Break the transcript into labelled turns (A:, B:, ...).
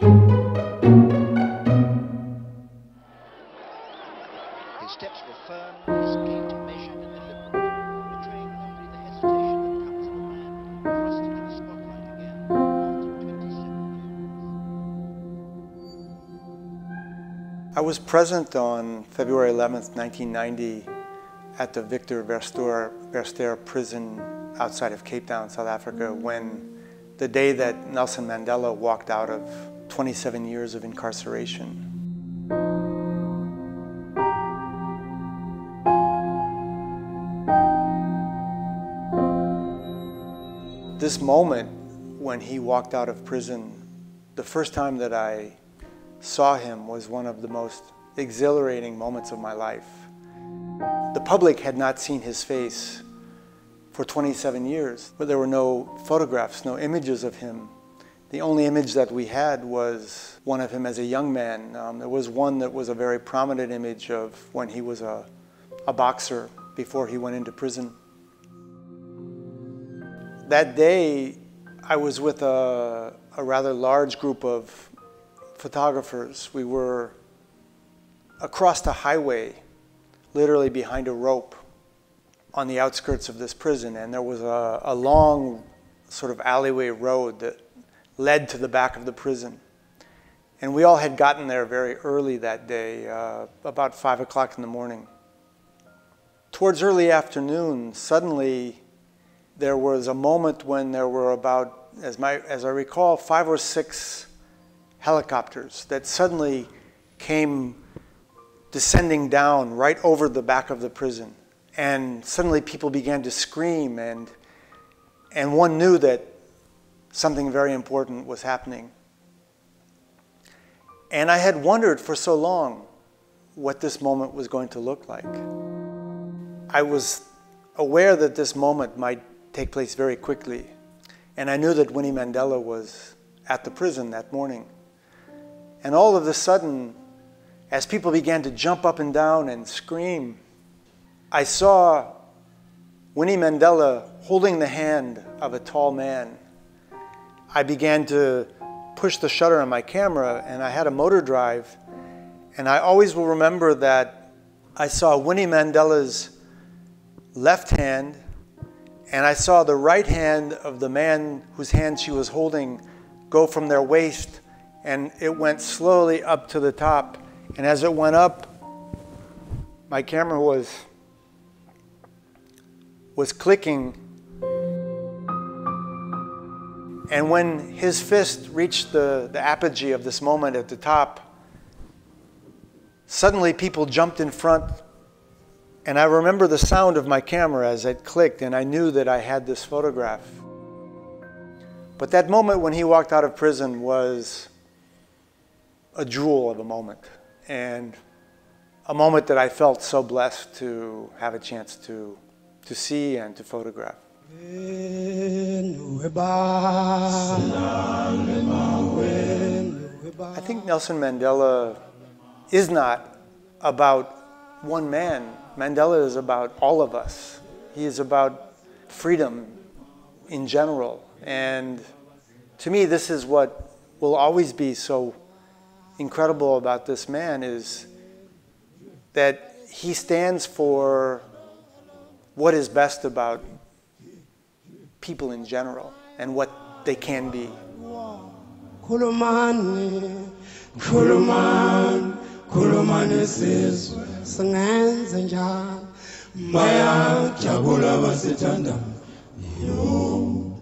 A: His steps were firm, his gait measured and deliberate, betraying only the hesitation that comes of a man thrust into the spotlight again after 27 years.
B: I was present on February 11th, 1990 at the Victor Verster prison outside of Cape Town, South Africa, when the day that Nelson Mandela walked out of 27 years of incarceration. This moment when he walked out of prison, the first time that I saw him was one of the most exhilarating moments of my life. The public had not seen his face for 27 years, but there were no photographs, no images of him. The only image that we had was one of him as a young man. There was one that was a very prominent image of when he was a boxer before he went into prison. That day, I was with a rather large group of photographers. We were across the highway, literally behind a rope on the outskirts of this prison, and there was a long sort of alleyway road that led to the back of the prison. And we all had gotten there very early that day, about 5 o'clock in the morning. Towards early afternoon, suddenly there was a moment when there were about, as I recall, 5 or 6 helicopters that suddenly came descending down right over the back of the prison. And suddenly people began to scream, and one knew that something very important was happening. And I had wondered for so long what this moment was going to look like. I was aware that this moment might take place very quickly, and I knew that Winnie Mandela was at the prison that morning. And all of a sudden, as people began to jump up and down and scream, I saw Winnie Mandela holding the hand of a tall man. I began to push the shutter on my camera, and I had a motor drive, and I always will remember that I saw Winnie Mandela's left hand, and I saw the right hand of the man whose hand she was holding go from their waist, and it went slowly up to the top. And as it went up, my camera was clicking. And when his fist reached the apogee of this moment at the top, suddenly people jumped in front. And I remember the sound of my camera as it clicked, and I knew that I had this photograph. But that moment when he walked out of prison was a jewel of a moment, and a moment that I felt so blessed to have a chance to see and to photograph. I think Nelson Mandela is not about one man. Mandela is about all of us. He is about freedom in general. And to me, this is what will always be so incredible about this man, is that he stands for what is best about people in general and what they can be.
C: Khulumani sizwe singenze njani bayajabula basithanda yo